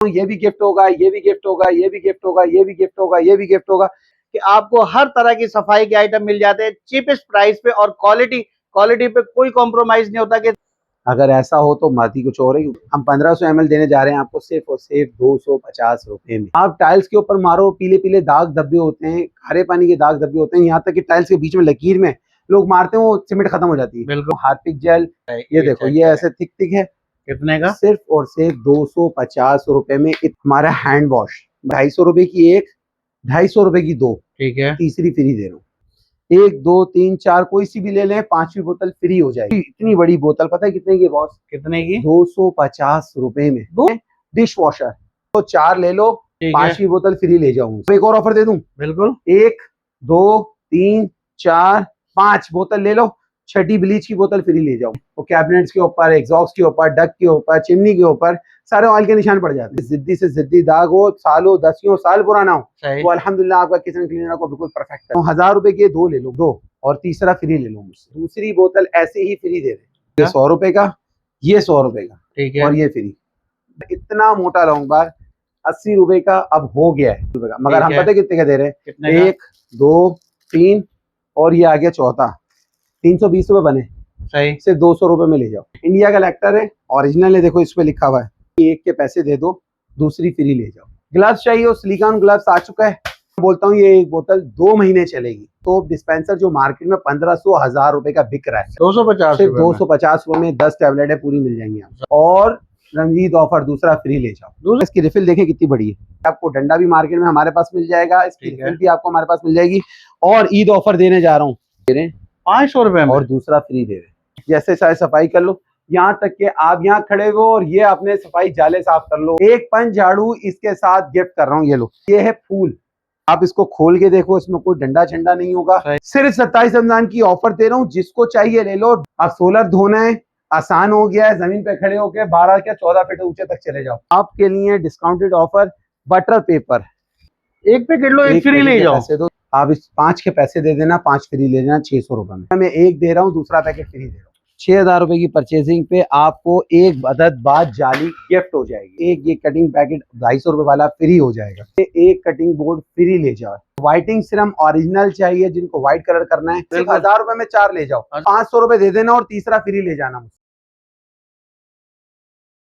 ये भी गिफ्ट होगा, ये भी गिफ्ट होगा, ये भी गिफ्ट होगा, ये भी गिफ्ट होगा, ये भी गिफ्ट होगा, कि आपको हर तरह की सफाई के आइटम मिल जाते हैं चीपेस्ट प्राइस पे, और क्वालिटी पे कोई कॉम्प्रोमाइज नहीं होता। कि अगर ऐसा हो तो मत ही कुछ और है। हम 1500 ml देने जा रहे हैं आपको सिर्फ और सिर्फ 250 रुपए में। आप टाइल्स के ऊपर मारो, पीले पीले दाग धब्बे होते हैं, खारे पानी के दाग धब्बे होते हैं, यहाँ तक कि टाइल्स के बीच में लकीर में लोग मारते हैं, वो सीमेंट खत्म हो जाती है। बिल्कुल हार्पिक जेल, ये देखो, ये ऐसे थिक थिक है। कितने का? सिर्फ और सिर्फ 250 रुपए में हमारा हैंड वॉश। 250 रुपए की एक, 250 रुपए की दो, ठीक है, तीसरी फ्री दे रहा हूँ। 1 2 3 4 कोई सी भी ले लें, 5वीं बोतल फ्री हो जाएगी। इतनी बड़ी बोतल पता है कितने की बॉस? कितने की? 250 रुपए में दो डिश वॉशर। तो 4 ले लो, 5वीं बोतल फ्री ले जाऊंगा। एक और ऑफर दे दूं? बिल्कुल। 1 2 3 4 5 बोतल ले लो, 6ठी ब्लीच की बोतल फ्री ले जाओ। वो कैबिनेट्स के ऊपर, एग्जॉस्ट के ऊपर, डक के ऊपर, चिमनी के ऊपर सारे ऑयल के निशान पड़ जाते हैं। जिद्दी से जिद्दी दाग हो, सालों दसियों साल पुराना हो, वो अल्हम्दुलिल्लाह आपका किचन क्लीनर को बिल्कुल परफेक्ट है। 1000 रुपए के दो ले लो, दो, और तीसरा फ्री ले लो मुझसे। दूसरी बोतल ऐसे ही फ्री दे रहे हैं। 100 रुपए का, ये 100 रुपए का, ठीक है, और ये फ्री। इतना मोटा लॉन्ग बार 80 रुपए का अब हो गया है, मगर हम पता कितने का दे रहे हैं? 1 2 3 और ये आ गया चौथा, 320 रुपए बने। सही। सिर्फ 200 रुपए में ले जाओ। इंडिया का लेक्टर है, ओरिजिनल है, देखो इस पे लिखा हुआ है, एक के पैसे दे दो, दूसरी फ्री ले जाओ। ग्लव्स चाहिए, वो सिलिकॉन ग्लव्स आ चुका है। बोलता हूँ ये एक बोतल 2 महीने चलेगी। तो डिस्पेंसर जो मार्केट में 1500 1000 रुपए का बिक रहा है, 250 सिर्फ 250 रुपए में 10 टैबलेट है, पूरी मिल जाएंगी आपको। और रंजीत ऑफर, दूसरा फ्री ले जाओ। इसकी रिफिल देखें कितनी बड़ी है। आपको डंडा भी मार्केट में हमारे पास मिल जाएगा, इसकी रिफिल भी आपको हमारे पास मिल जाएगी। और ईद ऑफर देने जा रहा हूँ, 500 रुपए में, और दूसरा फ्री दे रहे। जैसे चाहे सफाई कर लो, यहाँ तक कि आप यहाँ खड़े हो और ये अपने सफाई जाले साफ कर लो। एक पंच झाड़ू इसके साथ गिफ्ट कर रहा हूँ, ये लो, ये है फूल। आप इसको खोल के देखो, इसमें कोई डंडा झंडा नहीं होगा। सिर्फ 27 रमजान की ऑफर दे रहा हूँ, जिसको चाहिए ले लो। आप सोलर धोना है, आसान हो गया है, जमीन पे खड़े होकर 12 क्या 14 फीट ऊंचे तक चले जाओ। आपके लिए डिस्काउंटेड ऑफर, बटर पेपर, एक पैकेट लो, एक फ्री ले जाओ। तो आप इस 5 के पैसे दे देना, 5 फ्री ले लेना, 600 रुपए में। मैं एक दे रहा हूँ, दूसरा पैकेट फ्री दे रहा हूँ। 6000 रुपए की परचेजिंग पे आपको एक अदद बात जाली गिफ्ट हो जाएगी। एक ये कटिंग पैकेट 250 रुपए वाला फ्री हो जाएगा। एक कटिंग बोर्ड फ्री ले जाओ। व्हाइटिंग सीरम ओरिजिनल चाहिए, जिनको व्हाइट कलर करना है, सिर्फ 1000 रुपए में 4 ले जाओ, 500 रुपए दे देना, और तीसरा फ्री ले जाना।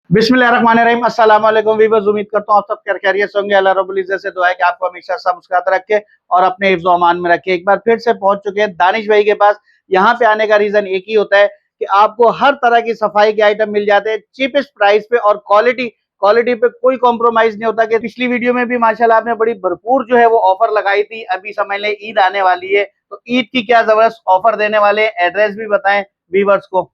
बिस्मिल्लाहिर्रहमानिर्रहीम, अस्सलाम वालेकुम वीवर्स, उम्मीद करता हूँ आप सब खैरियत से होंगे। अल्लाह रब्बुल इज्जत से दुआ है कि आपको हमेशा सब मुस्कुरात रखे और अपने हिफ्ज़ व अमान में रखे। एक बार फिर से पहुंच चुके हैं दानिश भाई के पास। यहाँ पे आने का रीजन एक ही होता है कि आपको हर तरह की सफाई के आइटम मिल जाते हैं चीपेस्ट प्राइस पे, और क्वालिटी पे कोई कॉम्प्रोमाइज नहीं होता। कि पिछली वीडियो में भी माशाल्लाह आपने बड़ी भरपूर जो है वो ऑफर लगाई थी। अभी समझ लें ईद आने वाली है, तो ईद की क्या जबरदस्त ऑफर देने वाले, एड्रेस भी बताएं व्यूअर्स को।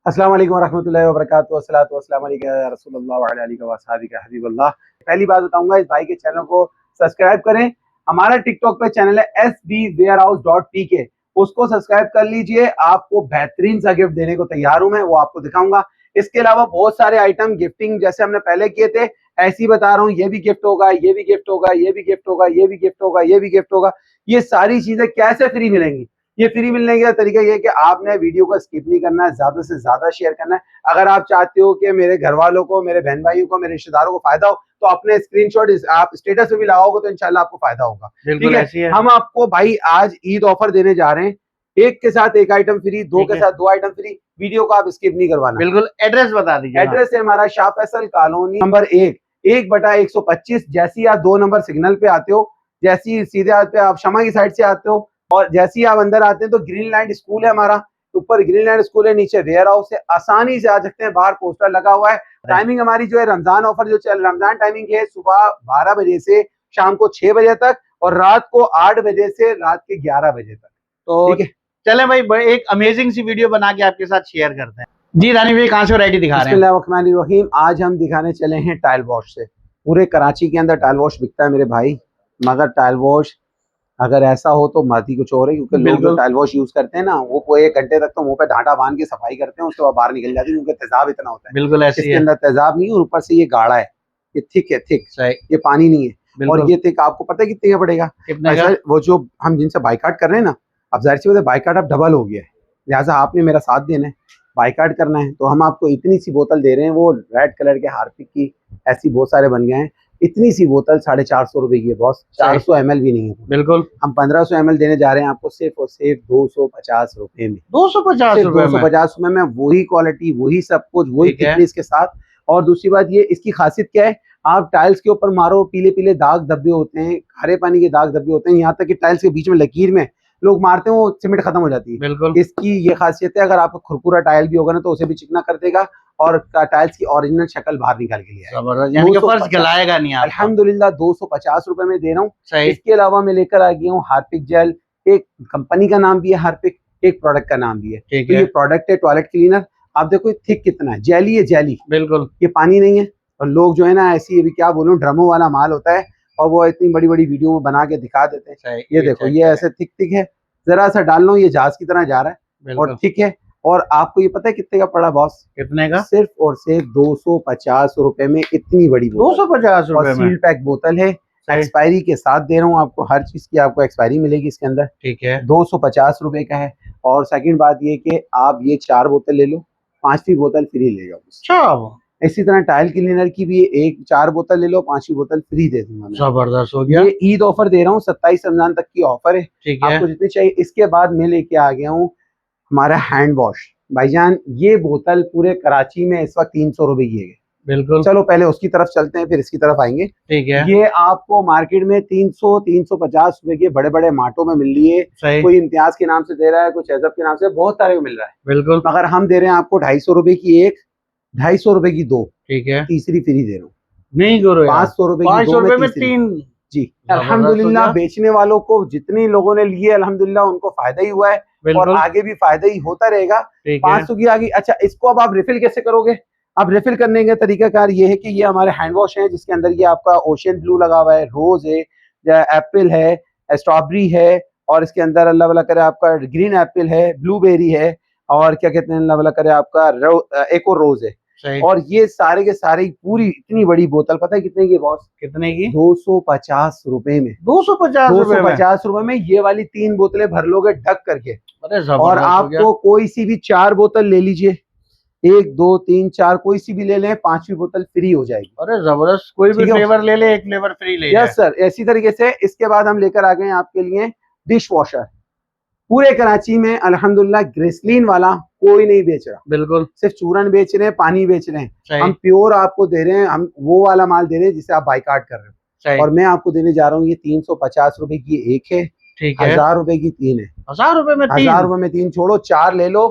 अस्सलाम वालेकुम वरहमतुल्लाहि वबरकातुहू, अस्सलातु वस्सलामु अलैका या रसूलुल्लाह व अला आलिहि व अस्हाबिहि हबीबल्लाह। पहली बात बताऊंगा, इस भाई के चैनल को सब्सक्राइब करें। हमारा टिकटॉक पे चैनल है sbwarehouse.tk, उसको सब्सक्राइब कर लीजिए। आपको बेहतरीन सा गिफ्ट देने को तैयार हूं मैं, वो आपको दिखाऊंगा। इसके अलावा बहुत सारे आइटम गिफ्टिंग जैसे हमने पहले किए थे, ऐसे ही बता रहा हूँ, ये भी गिफ्ट होगा, ये भी गिफ्ट होगा, ये भी गिफ्ट होगा, ये भी गिफ्ट होगा, ये भी गिफ्ट होगा। ये सारी चीजें कैसे फ्री मिलेंगी? ये फ्री मिलने का तरीका ये है कि आपने वीडियो को स्किप नहीं करना है, ज्यादा से ज्यादा शेयर करना है। अगर आप चाहते हो कि मेरे घर वालों को, मेरे बहन भाइयों को, मेरे रिश्तेदारों को फायदा हो, तो अपने स्क्रीनशॉट आप स्टेटस पे भी लगाओगे तो इंशाल्लाह आपको फायदा होगा। ठीक है, हम आपको भाई आज ईद ऑफर देने जा रहे हैं, एक के साथ एक आइटम फ्री, दो के साथ दो आइटम फ्री। वीडियो को आप स्किप नहीं करवाना। बिल्कुल, एड्रेस बता दीजिए। एड्रेस है हमारा शाह फैसल कॉलोनी नंबर 1/125। जैसे ही आप 2 नंबर सिग्नल पे आते हो, जैसे ही सीधे आते आप शमा की साइड से आते हो, और जैसे ही आप अंदर आते हैं तो ग्रीन लैंड स्कूल है हमारा, ऊपर ग्रीन लैंड स्कूल है, नीचे वेयर हाउस है, आसानी से आ सकते हैं। बाहर पोस्टर लगा हुआ है। टाइमिंग हमारी जो है रमजान ऑफर जो चल, रमजान टाइमिंग है सुबह 12 बजे से शाम को 6 बजे तक, और रात को 8 बजे से रात के 11 बजे तक। तो ठीक है, चलें भाई, एक अमेजिंग सी वीडियो बना के आपके साथ शेयर करते हैं। जी रानी भाई, कहाँ से वैरायटी दिखा रहे हैं? बिस्मिल्लाहिर्रहमानिर्रहीम। आज हम दिखाने चले हैं टाइल वॉश से। पूरे कराची के अंदर टाइल वॉश बिकता है मेरे भाई, मगर टाइल वॉश अगर ऐसा हो तो मत ही कुछ और है। क्योंकि लोग जो टाइल वॉश यूज करते हैं ना, वो 1 घंटे तक तो मुंह पे डांटा बांध के सफाई करते हैं, उसके बाद बाहर निकल जाती है, क्योंकि तेजाब इतना होता है। बिल्कुल ऐसे इसके अंदर तेजाब नहीं है, और ऊपर से ये गाढ़ा है, ये थिक है, थिक, ये पानी नहीं है। और ये थिक आपको पता है कितने का पड़ेगा? वो जो हम जिनसे बाइकाट कर रहे हैं ना, अब जाहिर सी बात है बाइकाट अब डबल हो गया है, लिहाजा आपने मेरा साथ देना है, बाइकाट करना है। तो हम आपको इतनी सी बोतल दे रहे हैं, वो रेड कलर के हार्पिक की ऐसी बहुत सारे बन गए हैं। इतनी सी बोतल 450 रुपए की है बॉस, 400 ml भी नहीं है। बिल्कुल, हम 1500 ml देने जा रहे हैं आपको सिर्फ और सिर्फ 250 रुपए में। 250 सिर्फ रुपए में 250 रुपए में वही क्वालिटी, वही सब कुछ, वही ठीक है। थिकनेस के साथ। और दूसरी बात ये, इसकी खासियत क्या है, आप टाइल्स के ऊपर मारो, पीले पीले दाग धब्बे होते हैं, खारे पानी के दाग धब्बे होते हैं, यहाँ तक कि टाइल्स के बीच में लकीर में लोग मारते हैं, वो सीमेंट खत्म हो जाती है। बिल्कुल, इसकी ये खासियत है, अगर आपका खुरखुरा टाइल भी होगा ना तो उसे भी चिकना कर देगा और टाइल्स की ओरिजिनल शक्ल बाहर निकाल के लिए आएगा। जबरदस्त, यानी कि फर्श 250 गलाएगा नहीं आपका। अल्हम्दुलिल्लाह 250 रुपए में दे रहा हूँ। सही, इसके अलावा मैं लेकर आ गया हूँ हार्पिक जेल। एक कंपनी का नाम भी है हार्पिक, एक प्रोडक्ट का नाम भी है। ठीक तो है, ये प्रोडक्ट है टॉयलेट क्लीनर। आप देखो थिक कितना है, जेली है जेली, बिल्कुल, ये पानी नहीं है। और लोग जो है ना ऐसी, अभी क्या बोलूं, ड्रमों वाला माल होता है और वो इतनी बड़ी बड़ी वीडियो में बना के दिखा देते हैं। सही, ये देखो, check ये करें, ऐसे थिक थिक है, जरा सा डाल लो ये जहाज की तरह जा रहा है और बिल्कुल। थिक है। और आपको ये पता है कितने का पड़ा बॉस? कितने का? सिर्फ और सिर्फ 250 रुपए में इतनी बड़ी बोतल। 250 और रुपए में, सील पैक बोतल है, सही, एक्सपायरी के साथ दे रहा हूँ आपको, हर चीज की आपको एक्सपायरी मिलेगी इसके अंदर। ठीक है, 250 रुपए का है। और सेकंड बात ये कि आप ये 4 बोतल ले लो, 5वीं बोतल फ्री ले जाओ। अच्छा, इसी तरह टाइल क्लीनर की भी एक 4 बोतल ले लो, 5वीं बोतल फ्री दे दूंगा मैं। जबरदस्त हो गया, ये ईद ऑफर दे रहा हूँ, 27 रमजान तक की ऑफर है। ठीक है, आपको जितनी चाहिए। इसके बाद मैं लेके आ गया हूँ हमारा हैंड वॉश। भाईजान ये बोतल पूरे कराची में इस वक्त 300 रुपए की है। बिल्कुल, चलो पहले उसकी तरफ चलते हैं, फिर इसकी तरफ आएंगे। ठीक है, ये आपको मार्केट में 300-350 रुपए के बड़े बड़े मार्टों में मिल रही है। सही, कोई इम्तियाज के नाम से दे रहा है, कोई शहजब के नाम से, बहुत सारे को मिल रहा है। बिल्कुल, मगर हम दे रहे हैं आपको 250 रुपए की एक, 250 रुपए की दो, ठीक है, तीसरी फ्री दे रहा हूँ। नहीं गुरु यार, 500 रुपए की 500 दो रुपए में में तीसरी। 3, जी जबरदस्त हो अल्हम्दुलिल्लाह, गया। बेचने वालों को जितने लोगों ने लिए अल्हम्दुलिल्लाह उनको फायदा ही हुआ है और बिल्कुल, आगे भी फायदा ही होता रहेगा। ठीक है, 500 की आ गई। अच्छा, इसको अब आप रिफिल कैसे करोगे? अब रिफिल करने का तरीकाकार ये है कि ये हमारे हैंड वॉश है, जिसके अंदर ये आपका ओशियन ब्लू लगा हुआ है, रोज है, एप्पल है, स्ट्रॉबेरी है, और इसके अंदर अल्लाह वाला करे आपका ग्रीन एप्पल है, ब्लूबेरी है, और क्या कहते हैं अल्लाह वाला करे आपका एक और रोज है। सही, और ये सारे के सारे पूरी इतनी बड़ी बोतल पता है कितने की बॉस? कितने की? 250 रुपए में। 250 रुपए में, 250 रुपए में ये वाली 3 बोतलें भर लोगे ढक करके। अरे और जबरदस्त हो गया, आपको कोई सी भी 4 बोतल ले लीजिए, 1 2 3 4 कोई सी भी ले लें, 5वीं बोतल फ्री हो जाएगी। अरे जबरदस्त, कोई भी ठीक है। फ्लेवर ले ले, एक फ्लेवर फ्री ले जाए। यस सर, ऐसी तरीके से। इसके बाद हम लेकर आ गए हैं आपके लिए डिश वॉशर। पूरे कराची में अल्हम्दुलिल्लाह ग्रेसलीन वाला कोई नहीं बेच रहा, बिल्कुल, सिर्फ चूरन बेच रहे हैं, पानी बेच रहे हैं। सही, हम प्योर आपको दे रहे हैं, हम वो वाला माल दे रहे हैं जिसे आप बाइकाट कर रहे हो। सही, और मैं आपको देने जा रहा हूँ, ये 350 रुपए की एक है, ठीक है, 1000 रुपए की 3 है। 1000 रुपए में 3, 1000 रुपए में 3 छोड़ो, 4 ले लो,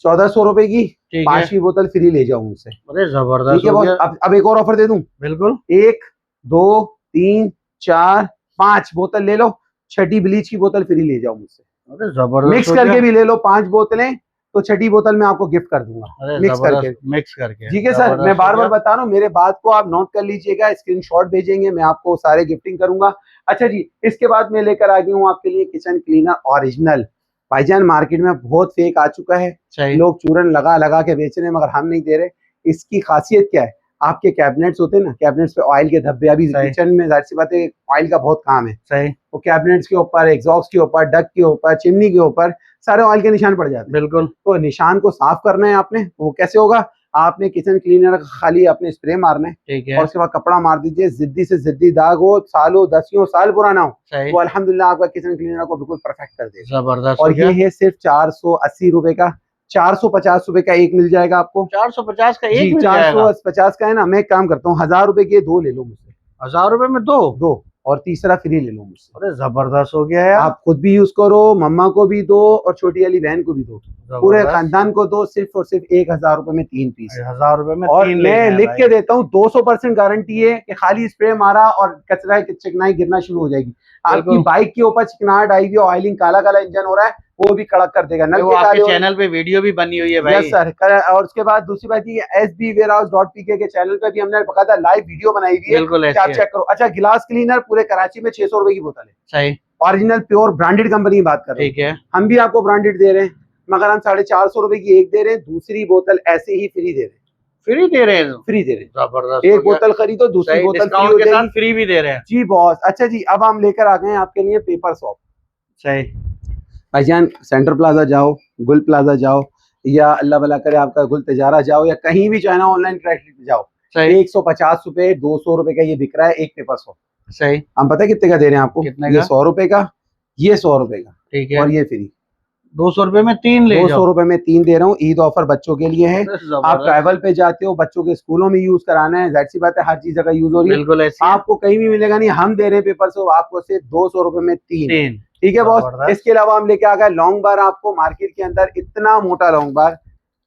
1400 रुपए की, ठीक है, 5वीं बोतल फ्री ले जाओ मुझसे। अरे ठीक जबरदस्त है हो बॉस। गया, अब एक और ऑफर दे दूं, बिल्कुल, 1 2 3 4 5 बोतल ले लो, 6ठी ब्लीच की बोतल फ्री ले जाओ मुझसे। अरे जबरदस्त मिक्स हो करके गया, भी ले लो 5 बोतलें, तो 6ठी बोतल मैं आपको गिफ्ट कर दूंगा अरे मिक्स करके। जबरदस्त, मिक्स करके, ठीक है सर, जबरदस्त मैं हो बार बार गया। बता रहा हूँ, मेरे बात को आप नोट कर लीजिएगा, स्क्रीनशॉट भेजेंगे, मैं आपको सारे गिफ्टिंग करूंगा। अच्छा जी, इसके बाद मैं लेकर आ गई हूँ आपके लिए किचन क्लीनर ओरिजिनल। भाईजान मार्केट में बहुत फेक आ चुका है, सही, लोग चूरन लगा लगा के बेच रहे हैं, मगर हम नहीं दे रहे। इसकी खासियत क्या है? आपके कैबिनेट्स होते हैं ना, कैबिनेट्स पे ऑयल के धब्बे, अभी सही। किचन में जाहिर सी बात है ऑयल का बहुत काम है, सही, वो कैबिनेट्स के ऊपर, एग्जॉस्ट के ऊपर, डक के ऊपर, चिमनी के ऊपर सारे ऑयल के निशान पड़ जाते हैं। बिल्कुल, तो निशान को साफ करना है आपने, वो कैसे होगा? आपने किचन क्लीनर का खाली अपने स्प्रे मारना है ठीक और है, उसके बाद कपड़ा मार दीजिए। जिद्दी से जिद्दी दाग हो, सालों दसियों साल पुराना हो, सही, वो अल्हम्दुलिल्लाह आपका किचन क्लीनर को बिल्कुल परफेक्ट कर देगा। जबरदस्त हो और गया। ये है सिर्फ 480 रुपए का, 450 रुपए का एक मिल जाएगा आपको। 450 का जी एक मिल जाएगा, 450 का है ना। मैं एक काम करता हूँ, 1000 रुपए के 2 ले लो मुझसे, 1000 रुपए में 2, दो, और तीसरा फ्री ले लो मुझसे। अरे जबरदस्त हो गया यार, आप खुद भी यूज करो, मम्मा को भी दो और छोटी वाली बहन को भी दो, पूरे जबरदस्त। खानदान को दो। सिर्फ और सिर्फ 1000 रुपए में 3 पीस। 1000 रुपए में और 3 मैं लेने हैं लिख भाई। के देता हूँ, 200% गारंटी है कि खाली स्प्रे मारा और कचरा की चिकनाई गिरना शुरू हो जाएगी। आपकी बिल्कुल। बाइक के ऊपर चिकनाहट आएगी, ऑयलिंग, काला काला इंजन हो रहा है, वो भी कड़क कर देगा। नल वो के आपके काले हो चैनल पे वीडियो भी बनी हुई है रहे। भाई। Yes sir. और उसके बाद दूसरी बात ये, sbwarehouse.pk के चैनल पे भी हमने बकायदा लाइव वीडियो बनाई हुई है, बिल्कुल कि आप ऐसे है। चेक करो। अच्छा, गिलास क्लीनर पूरे कराची में 600 रुपए की बोतल है, सही, ओरिजिनल प्योर ब्रांडेड कंपनी की बात कर रहे हैं। ठीक है, हम भी आपको ब्रांडेड दे रहे हैं, मगर हम 450 रुपए की एक दे रहे हैं, दूसरी बोतल ऐसे ही फ्री दे रहे हैं। फ्री दे रहे हैं, फ्री दे रहे हैं, जबरदस्त। एक बोतल खरीदो दूसरी सही, बोतल फ्री डिस्काउंट हो के साथ जाएगी। फ्री भी दे रहे हैं। जी बॉस। अच्छा जी, अब हम लेकर आ गए हैं आपके लिए पेपर सॉप। सही, भाईजान सेंटर प्लाजा जाओ, गुल प्लाजा जाओ, या अल्लाह भला करे आपका गुल तजारा जाओ, या कहीं भी चाहे ना ऑनलाइन ट्रैक जाओ, सही 150 रुपए 200 रुपए का ये बिक रहा है एक पेपर 100। सही। हम पता है कितने का दे रहे हैं आपको? कितने ये का? 100 रुपए का, ये 100 रुपए का, ठीक है। और ये फ्री 200 रुपए में 3 ले 200 जाओ। रुपए में 3 दे रहा हूँ। ईद ऑफर बच्चों के लिए है। आप जबरदस्त। ट्रैवल पे जाते हो, बच्चों के स्कूलों में यूज कराना है, जाहिर सी बात है हर चीज जगह यूज हो रही है, बिल्कुल ऐसी है। आपको कहीं भी मिलेगा नहीं। हम दे रहे हैं पेपर से आपको सिर्फ 200 रुपए में 3। 3। ठीक है बॉस। जबरदस्त। इसके अलावा हम लेके आ गए लॉन्ग बार। आपको मार्केट के अंदर इतना मोटा लॉन्ग बार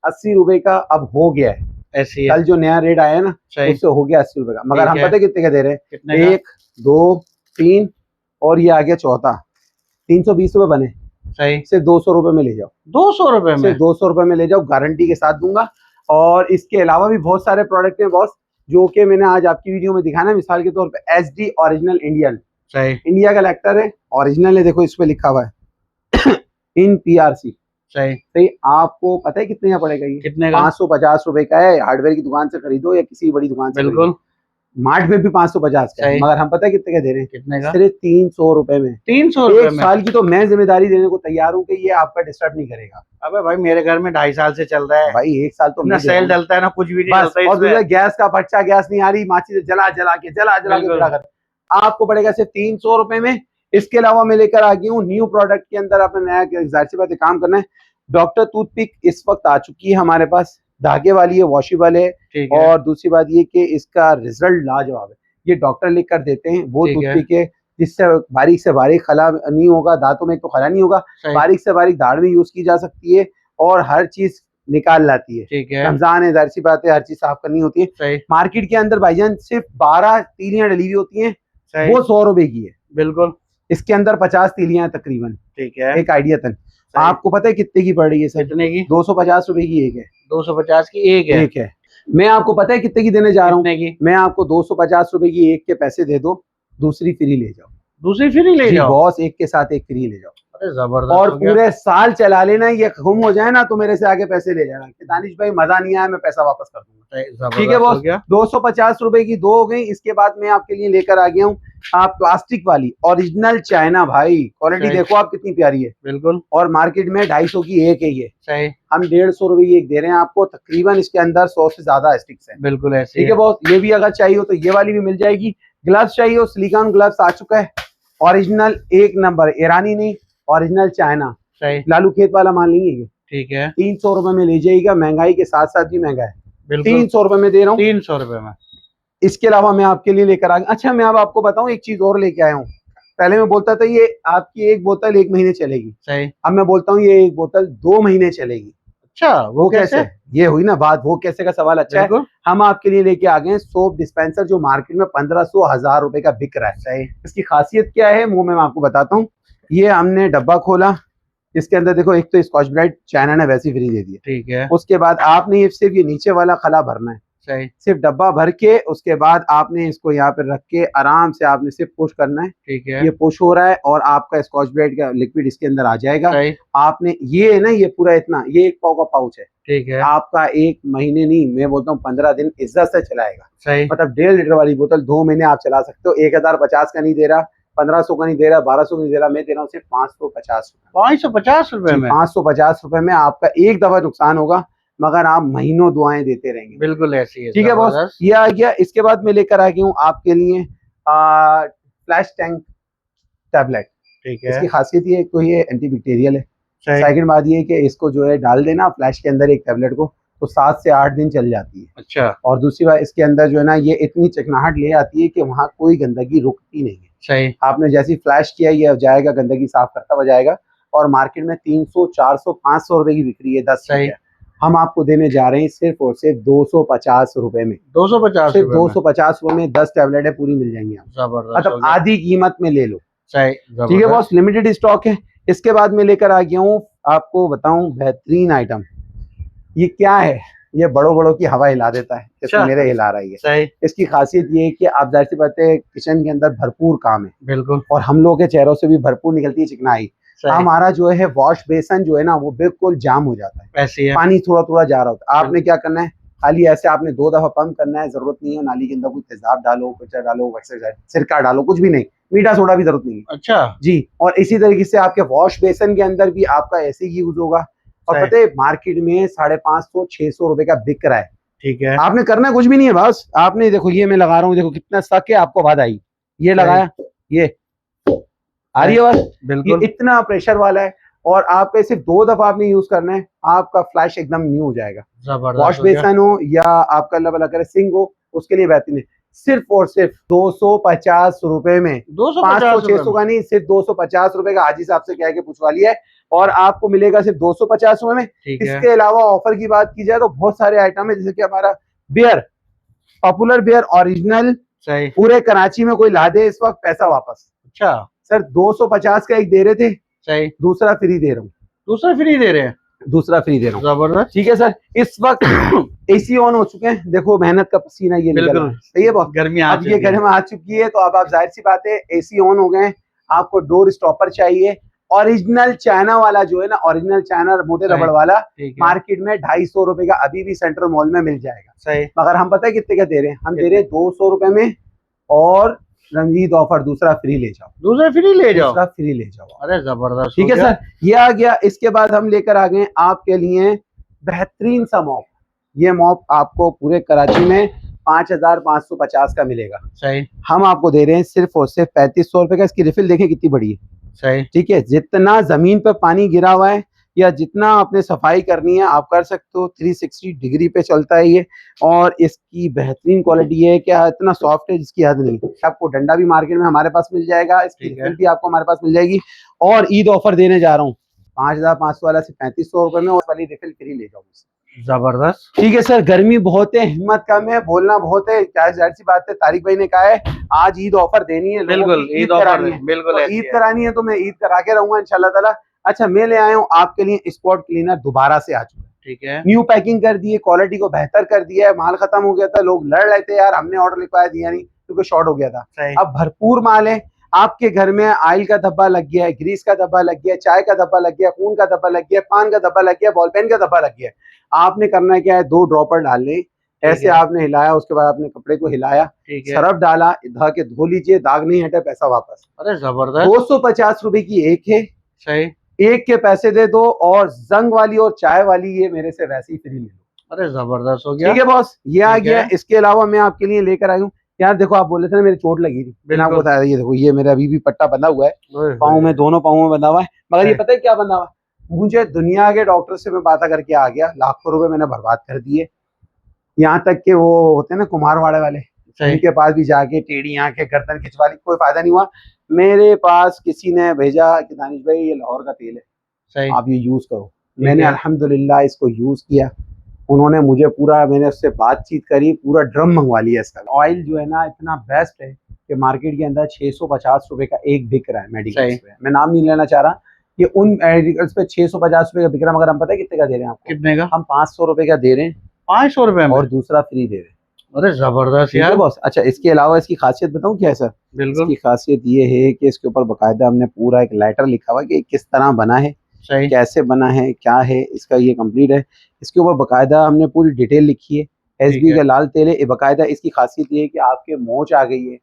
80 रुपए का अब हो गया है। ऐसी है। कल जो नया रेट आया ना सही। उससे हो गया 80 रुपए का, मगर ठीक हम है। पता है कितने का दे रहे हैं? कितने का? 1 2 3 और ये आ गया चौथा, 320 रुपए बने। सही। सिर्फ 200 रुपए में ले जाओ। 200 रुपए में? सिर्फ 200 रुपए में ले जाओ, गारंटी के साथ दूंगा। और इसके अलावा भी बहुत सारे प्रोडक्ट हैं बॉस जो कि मैंने आज आपकी वीडियो में दिखाना। मिसाल के तौर पे SD ओरिजिनल इंडियन, सही। इंडिया का लेक्टर है, ओरिजिनल है, देखो इस पे लिखा हुआ है इन PRC। सही। सही। आपको पता है कितने का पड़ेगा ये? कितने का? 550 रुपए का है। हार्डवेयर की दुकान से खरीदो या किसी बड़ी दुकान से बिल्कुल। खरीदो। मार्ट में भी 550 का है, सही। मगर हम पता है कितने का दे रहे हैं? कितने का? सिर्फ 300 रुपए में। 300 रुपए एक में? साल की तो मैं जिम्मेदारी देने को तैयार हूँ कि ये आपका डिस्टर्ब नहीं करेगा। अबे भाई मेरे घर में 2.5 साल से चल रहा है भाई एक साल तो ना, मैं दे रहा सेल हूँ। डलता है ना कुछ भी नहीं बस। डलता और दूसरा इसमें। गैस का बच्चा, गैस नहीं आ रही, माची से जला जला के बिल्कुल। बिड़ा कर आपको पड़ेगा सिर्फ 300 रुपए में। इसके अलावा मैं लेकर आ गई हूँ न्यू प्रोडक्ट के अंदर आपने नया जाहिर सी बात है काम करना है। डॉक्टर टूथपिक इस वक्त आ चुकी है हमारे पास, धागे वाली है, वॉशेबल है। ठीक है। और दूसरी बात ये कि इसका रिजल्ट लाजवाब है। ये डॉक्टर लिख कर देते हैं, वो ठीक है। टूथपिक है जिससे बारीक खला नहीं होगा, दांतों में एक तो खला नहीं होगा, सही। बारीक से बारीक दाढ़ में यूज की जा सकती है और हर चीज निकाल लाती है। ठीक है। रमजान है, जाहिर सी बात है हर चीज साफ करनी होती है। सही। मार्केट के अंदर भाईजान सिर्फ 12 तीलियां डली हुई होती हैं, सही। वो 100 रुपए की है। बिल्कुल। इसके अंदर 50 तीलियां हैं तकरीबन, ठीक है। एक आइडिया तन। सही। आपको पता है कितने की पड़ रही है सर? कितने की? 250 रुपए की एक है। 250 की एक है? एक है। मैं आपको पता है कितने की देने जा रहा हूँ? कितने की? मैं आपको 250 रुपए की एक के पैसे दे दो, दूसरी फ्री ले जाओ। दूसरी फ्री ले जी जाओ? बॉस, एक के साथ एक फ्री ले जाओ। अरे जबरदस्त और हो गया। पूरे साल चला लेना, ये गुम हो जाए ना तो मेरे से आगे पैसे ले जाना कि दानिश भाई मजा नहीं आया, मैं पैसा वापस कर दूंगा। जबरदस्त ठीक है हो बॉस। गया। 250 रुपए की 2 हो गई। इसके बाद मैं आपके लिए लेकर आ गया हूँ आप प्लास्टिक वाली ओरिजिनल चाइना। भाई क्वालिटी सही। देखो आप कितनी प्यारी है। बिल्कुल। और मार्केट में 250 की एक है ये, सही। हम 150 रुपए की एक दे रहे हैं आपको। तकरीबन इसके अंदर 100 से ज्यादा स्टिक्स हैं। बिल्कुल ऐसी ठीक है बॉस। ये भी अगर चाहिए हो तो ये वाली भी मिल जाएगी। ग्लव्स चाहिए हो, सिलिकॉन ग्लव्स आ चुका है, ओरिजिनल एक नंबर, ईरानी नहीं, ओरिजिनल चाइना, सही। लालू खेत वाला माल नहीं है ये। ठीक है। 300 रुपए में ले जाइएगा, महंगाई के साथ साथ भी महंगा है। बिल्कुल। 300 रुपए में दे रहा हूँ। 300 रुपए में। इसके अलावा मैं आपके लिए लेकर आ गया। अच्छा मैं अब आपको बताऊं एक चीज और लेके आया हूँ। पहले मैं बोलता था ये आपकी एक बोतल 1 महीने चलेगी, सही। अब मैं बोलता हूँ ये एक बोतल 2 महीने चलेगी। अच्छा वो कैसे? ये हुई ना बात, वो कैसे का सवाल अच्छा है। बिल्कुल। हम आपके लिए लेके आ गए हैं सोप डिस्पेंसर जो मार्केट में 1500 1000 रुपए का बिक रहा है। सही। इसकी खासियत क्या है वो मैं आपको बताता हूँ। ये हमने डब्बा खोला, इसके अंदर देखो एक तो स्कॉच ब्राइट चाइना ने वैसी फ्री दे दी है। ठीक है। उसके बाद आपने ये सिर्फ ये नीचे वाला खला भरना है, सही। सिर्फ डब्बा भर के उसके बाद आपने इसको यहाँ पे रख के आराम से आपने सिर्फ पुश करना है। ठीक है। ये पुश हो रहा है और आपका स्कॉच ब्राइट का लिक्विड इसके अंदर आ जाएगा। सही। आपने ये है ना, ये पूरा इतना, ये 1 पाव का पाउच है। ठीक है। आपका 1 महीने नहीं, मैं बोलता हूँ 15 दिन इज्जत से चलाएगा। सही। मतलब 1.5 लीटर वाली बोतल 2 महीने आप चला सकते हो। 1050 का नहीं दे रहा, 1500 का नहीं दे रहा, 1200 का नहीं दे रहा, मैं दे रहा हूँ सिर्फ 550 रुपए। 550 रुपए में? 550 रुपए में आपका एक दफा नुकसान होगा, मगर आप महीनों दुआएं देते रहेंगे। बिल्कुल ऐसी है। ठीक है बॉस। ये आ गया। इसके बाद मैं लेकर आ गई हूँ आपके लिए फ्लैश टैंक टैबलेट। ठीक है। इसकी खासियत ये है, तो ये एंटीबैक्टीरियल है। सही। सेकंड बात ये है कि इसको जो है डाल देना फ्लैश के अंदर एक टैबलेट को, तो 7 से 8 दिन चल जाती है। अच्छा। और दूसरी बात इसके अंदर जो है ना, ये इतनी चिकनाहट ले आती है कि वहाँ कोई गंदगी रुकती नहीं है। सही। आपने जैसी फ्लैश किया ये जाएगा, गंदगी साफ करता हुआ जाएगा। और मार्केट में 300 400 500 रुपए की बिक्री है 10 सही। रुपए। हम आपको देने जा रहे हैं सिर्फ और सिर्फ 250 रुपए में। 250 सिर्फ रुपए में? 250 रुपए में 10 टैबलेट है, पूरी मिल जाएंगी आपको। जबरदस्त हो मतलब गया। आधी कीमत में ले लो। सही। ठीक है बॉस। लिमिटेड स्टॉक है। इसके बाद मैं लेकर आ गया हूँ आपको बताऊं बेहतरीन आइटम। ये क्या है? ये बड़ों बड़ों की हवा हिला देता है, जैसे अच्छा। मेरे हिला रही है। सही। इसकी खासियत ये है कि आप जाहिर सी बात है किचन के अंदर भरपूर काम है, बिल्कुल। और हम लोगों के चेहरों से भी भरपूर निकलती है चिकनाई। सही। हमारा जो है वॉश बेसन जो है ना वो बिल्कुल जाम हो जाता है, ऐसी है। पानी थोड़ा थोड़ा जा रहा होता है। आपने क्या करना है, खाली ऐसे आपने 2 दफा पंप करना है, जरूरत नहीं है नाली के अंदर कोई तेजाब डालो, कचरा डालो, सिरका डालो, कुछ भी नहीं, मीठा सोडा भी जरूरत नहीं है। अच्छा जी। और इसी तरीके से आपके वॉश बेसन के अंदर भी आपका ऐसे ही यूज होगा। और सही। पता है मार्केट में 550 600 रुपए का बिक रहा है, ठीक है। आपने करना कुछ भी नहीं है, बस आपने देखो ये मैं लगा रहा हूँ, देखो कितना सक है, आपको आवाज आई, ये लगाया, ये आ रही है आवाज, ये बिल्कुल इतना प्रेशर वाला है। और आपको सिर्फ 2 दफा आपने यूज करना है, आपका फ्लैश एकदम न्यू हो जाएगा। जबरदस्त वॉश हो गया। बेसन हो या आपका अल्लाह भला करे सिंक हो, उसके लिए बेहतरीन है। सिर्फ और सिर्फ 250 रुपए में, 250 500-600 का नहीं, सिर्फ 250 रुपए का हाजी साहब से कह के पूछवा लिया है, और आपको मिलेगा सिर्फ 250 रुपए में। ठीक है। इसके अलावा ऑफर की बात की जाए तो बहुत सारे आइटम है, जैसे कि हमारा बियर, पॉपुलर बियर ओरिजिनल, सही। पूरे कराची में कोई ला दे इस वक्त पैसा वापस। अच्छा सर 250 का एक दे रहे थे, सही, दूसरा फ्री दे रहा हूँ, दूसरा फ्री दे रहे हैं। दूसरा फ्री दे रहा हूँ। जबरदस्त। ठीक है सर, इस वक्त एसी ऑन हो चुके हैं, देखो मेहनत का पसीना ये निकल रहा है, सही है बहुत। गर्मी आ अब ये चुकी है। गर्म आ चुकी है, तो अब आप जाहिर सी बात है एसी ऑन हो गए, आपको डोर स्टॉपर चाहिए, ओरिजिनल चाइना वाला जो है ना, ओरिजिनल चाइना मोटे सही। रबड़ वाला, ठीक है। मार्केट में 250 रुपए का अभी भी सेंट्रल मॉल में मिल जाएगा। सही। मगर हम पता है कितने का दे रहे हैं, हम दे रहे हैं 200 रुपए में, और रंजीत ऑफर दूसरा फ्री ले जाओ, दूसरा फ्री ले जाओ, दूसरा फ्री ले जाओ। अरे जबरदस्त। ठीक है सर, ये आ गया। इसके बाद हम लेकर आ गए आपके लिए बेहतरीन सा मॉप। ये मॉप आपको पूरे कराची में 5550 का मिलेगा। सही। हम आपको दे रहे हैं सिर्फ और सिर्फ 3500 रुपए का। इसकी रिफिल देखें कितनी बड़ी है। सही। ठीक है, जितना जमीन पर पानी गिरा हुआ है या जितना आपने सफाई करनी है आप कर सकते हो। 360 डिग्री पे चलता है ये, और इसकी बेहतरीन क्वालिटी है, क्या इतना सॉफ्ट है जिसकी हद नहीं। आपको डंडा भी मार्केट में हमारे पास मिल जाएगा, इसकी रिफिल भी आपको हमारे पास मिल जाएगी। और ईद ऑफर देने जा रहा हूँ 5500 वाला से 3500 रुपए में, और वाली रिफिल फ्री ले जाओ। जबरदस्त। ठीक है सर, गर्मी बहुत है, हिम्मत कम है, बोलना बहुत है, क्या जाहिर सी बात है, तारिक भाई ने कहा है आज ईद ऑफर देनी है, बिल्कुल ईद करानी ऑफर है, बिल्कुल तो ईद करानी है, तो मैं ईद करा के रहूंगा इंशाल्लाह ताला। अच्छा, मैं ले आया हूँ आपके लिए स्पॉट क्लीनर, दोबारा से आ चुका है। ठीक है। न्यू पैकिंग कर दी है, क्वालिटी को बेहतर कर दिया है। माल खत्म हो गया था, लोग लड़ रहे थे यार हमने ऑर्डर लिखवाया दिया नहीं क्योंकि शॉर्ट हो गया था। अब भरपूर माल है। आपके घर में ऑयल का धब्बा लग गया है, ग्रीस का धब्बा लग गया है, चाय का धब्बा लग गया, खून का धब्बा लग गया, पान का धब्बा लग गया, बॉल पेन का धब्बा लग गया। आपने करना है क्या है, 2 ड्रॉपर डालने, ऐसे आपने हिलाया, उसके बाद आपने कपड़े को हिलाया, सरफ डाला, धा के धो लीजिए, दाग नहीं हटे, पैसा वापस। अरे जबरदस्त। 250 रुपए की एक है। सही। एक के पैसे दे दो, और जंग वाली और चाय वाली ये मेरे से वैसे ही फ्री ले लो। अरे जबरदस्त हो गया। ठीक है बॉस, ये आ गया। इसके अलावा मैं आपके लिए लेकर आई हूँ, यार देखो आप बोले थे ना मेरी चोट लगी थी, मैंने आपको बताया, ये देखो ये मेरा अभी भी पट्टा बंधा हुआ है पाँव में, दोनों पाँव में बंधा हुआ है। मगर ये पता है क्या बंधा हुआ, मुझे दुनिया के डॉक्टर से मैं बात करके आ गया, लाखों रुपए मैंने बर्बाद कर दिए। यहाँ तक के वो होते हैं ना कुमारवाड़े वाले, उनके पास भी जाके टेढ़ी आंखें गर्दन खिंचवा ली, कोई फायदा नहीं हुआ। मेरे पास किसी ने भेजा कि दानिश भाई ये लाहौर का तेल है, आप ये यूज करो। मैंने अल्हम्दुलिल्लाह इसको यूज किया, उन्होंने मुझे पूरा, मैंने उससे बातचीत करी, पूरा ड्रम मंगवा लिया इसका। ऑयल जो है ना इतना बेस्ट है कि मार्केट के अंदर 650 रुपए का एक बिक रहा है मेडिकल्स पे। मैं नाम नहीं लेना चाह रहा, ये उन मेडिकल्स पे 650 रुपए का बिक रहा है, मगर हम पता है कितने का दे रहे हैं आपको? कितने का? हम 500 रुपए का दे रहे हैं, 500 रुपए में, और दूसरा फ्री दे रहे हैं। अरे जबरदस्त यार बॉस। अच्छा, इसके अलावा इसकी खासियत बताऊं क्या है सर? बिल्कुल। इसकी खासियत ये है कि इसके ऊपर बकायदा हमने पूरा एक लेटर लिखा हुआ है कि किस तरह बना है, सही, कैसे बना है, क्या है इसका, ये कंप्लीट है। इसके ऊपर बकायदा हमने पूरी डिटेल लिखी है। एसबी का लाल तेल है बकायदा। इसकी खासियत ये है कि आपके मोच आ गई है,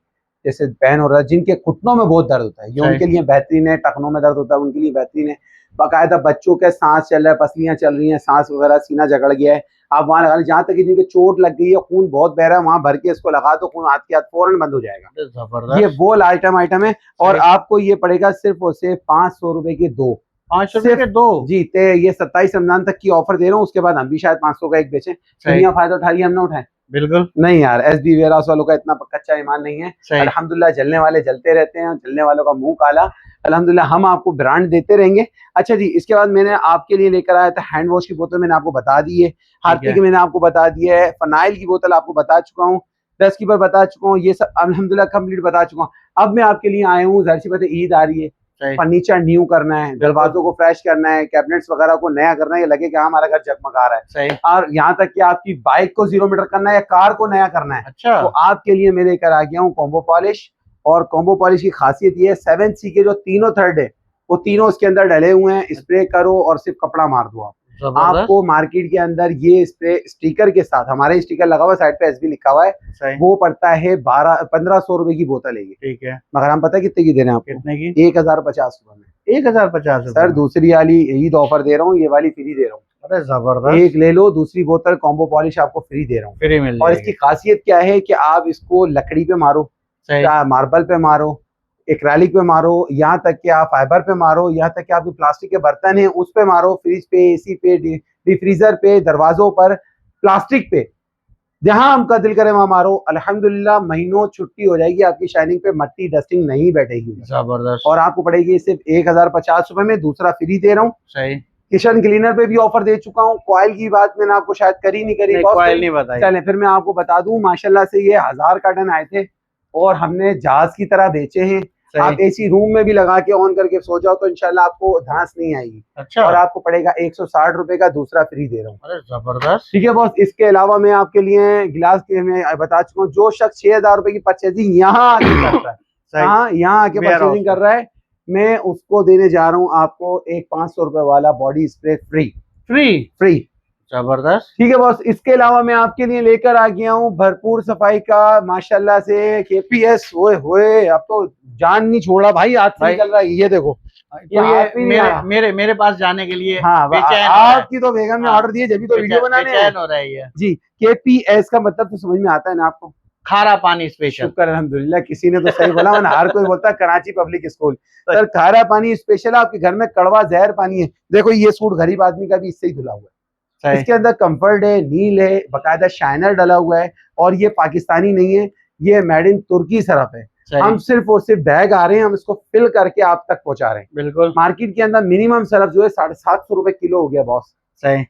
जैसे पैन हो रहा है, जिनके घुटनों में बहुत दर्द होता है, ये उनके लिए बेहतरीन है। टखनों में दर्द होता है, उनके लिए बेहतरीन है। बाकायदा बच्चों के सांस चल रहा है, पसलियां चल रही हैं, सांस वगैरह, सीना जकड़ गया है, आप वहां लगा, जहाँ तक कि जिनके चोट लग गई है, खून बहुत बह रहा है, वहां भर के इसको लगा दो, खून हाथ के हाथ फौरन बंद हो जाएगा। ये वो आइटम है, और आपको ये पड़ेगा सिर्फ और सिर्फ 500 रुपए के 2। 500 रुपए के 2 जी। ये 27 रमजान तक की ऑफर दे रहा हूँ, उसके बाद हम भी शायद 500 का एक बेचें। दुनिया फायदा उठा रही है, हम ना उठाएं? बिल्कुल नहीं यार, एसबी वेयरहाउस वालों का इतना कच्चा ईमान नहीं है। अल्हम्दुलिल्लाह जलने वाले जलते रहते हैं, जलने वालों का मुंह काला। अल्हम्दुलिल्लाह हम आपको ब्रांड देते रहेंगे। अच्छा जी, इसके बाद मैंने आपके लिए लेकर आया था हैंड वॉश की बोतल, मैंने आपको बता दी है। हार्पिक की मैंने आपको बता दी है। फनाइल की बोतल आपको बता चुका हूँ, दस की पर बता चुका हूँ, ये सब अल्हम्दुलिल्लाह कंप्लीट बता चुका हूँ। अब मैं आपके लिए आया हूँ, जाहिर सी बात है ईद आ रही है, फर्नीचर न्यू करना है, दरवाजों को फ्रेश करना है, कैबिनेट्स वगैरह को नया करना है, ये लगे कि हमारा घर जगमगा रहा है। और यहाँ तक कि आपकी बाइक को 0 मीटर करना है या कार को नया करना है। अच्छा। तो आपके लिए मैं लेकर आ गया हूँ कॉम्बो पॉलिश। और कॉम्बो पॉलिश की खासियत ये है, 7C के जो तीनों थ्रेड है वो तीनों इसके अंदर डले हुए हैं। स्प्रे करो और सिर्फ कपड़ा मार दो आप। आपको मार्केट के अंदर ये स्प्रे स्टिकर के साथ, हमारे स्टिकर लगा हुआ, साइड पे एसबी लिखा हुआ है, वो पड़ता है 1500 रुपए की बोतल है ये। ठीक है, मगर हम पता है कितने की दे रहे हैं आपको? कितने की? 1050 रुपए में। 1050 सर, दूसरी वाली ईद ऑफर दे रहा हूँ, ये वाली फ्री दे रहा हूँ। अरे जबरदस्त, एक ले लो, दूसरी बोतल कॉम्बो पॉलिश आपको फ्री दे रहा हूँ। फ्री मिल और जाएगी। इसकी खासियत क्या है कि आप इसको लकड़ी पे मारो, सही, चाहे मार्बल पे मारो, एक्रेलिक पे मारो, यहाँ तक कि आप फाइबर पे मारो, यहाँ तक कि आपके प्लास्टिक के बर्तन हैं उस पे मारो, फ्रिज पे, एसी पे, डिफ्रीजर पे, दरवाजों पर, प्लास्टिक पे, जहां हमका दिल करे वहां मारो। अल्हम्दुलिल्लाह महीनों छुट्टी हो जाएगी आपकी, शाइनिंग पे मट्टी डस्टिंग नहीं बैठेगी। जबरदस्त, और आपको पड़ेगी सिर्फ 1050 रुपए में, दूसरा फ्री दे रहा हूँ। सही। किचन क्लीनर पे भी ऑफर दे चुका हूँ। कॉइल की बात मैंने आपको शायद करी नहीं करी, नहीं, बॉस कॉइल करी? नहीं बताई। चले फिर मैं आपको बता दूं, माशाल्लाह से ये 1000 कार्टन आए थे और हमने जहाज की तरह बेचे हैं। सही। आप एसी रूम में भी लगा के ऑन करके सो जाओ तो इंशाल्लाह आपको धांस नहीं आएगी। अच्छा, और आपको पड़ेगा 160 रुपए का, दूसरा फ्री दे रहा हूँ। अरे जबरदस्त, ठीक है बॉस। इसके अलावा मैं आपके लिए गिलास के मैं बता चुका हूँ, जो शख्स 6000 रुपए की परचेजिंग यहाँ आके करता है, सही। हाँ यहाँ आके Warehouse परचेजिंग कर रहा है, मैं उसको देने जा रहा हूँ आपको एक 500 रुपए वाला body spray free. Free, free, जबरदस्त। ठीक है बॉस। इसके अलावा मैं आपके लिए लेकर आ गया हूँ भरपूर सफाई का, माशाल्लाह से केपीएस। ओए होए, अब तो जान नहीं छोड़ा भाई, हाथ से भाई, निकल रहा है। ये देखो, तो हाथ भी ये नहीं आ मेरे रहा। मेरे मेरे पास जाने के लिए हाँ, बेचैन हो रहा है। आपकी तो बेगम ने हाँ, ऑर्डर दिए, जब भी तो वीडियो बनाने बेचैन हैं हो रहा है ये। जी। केपीएस का मतलब तो समझ में आता है ना आपको? खारा पानी स्पेशल। शुक्र अल्हम्दुलिल्लाह, किसी ने तो सही बोला, वरना हर कोई बोलता है कराची पब्लिक स्कूल। सर खारा पानी स्पेशल, आपके घर में कड़वा जहर पानी है। देखो ये सूट गरीब आदमी का भी इससे ही धुला हुआ है। इसके अंदर कंफर्ट है, नील है, बकायदा शाइनर डला हुआ है, और ये पाकिस्तानी नहीं है, ये मेड इन तुर्की सरफ है। हम सिर्फ और सिर्फ बैग आ रहे हैं, हम इसको फिल करके आप तक पहुंचा रहे हैं। बिल्कुल। मार्केट के अंदर मिनिमम सरफ जो है 750 रुपए किलो हो गया बॉस। सही।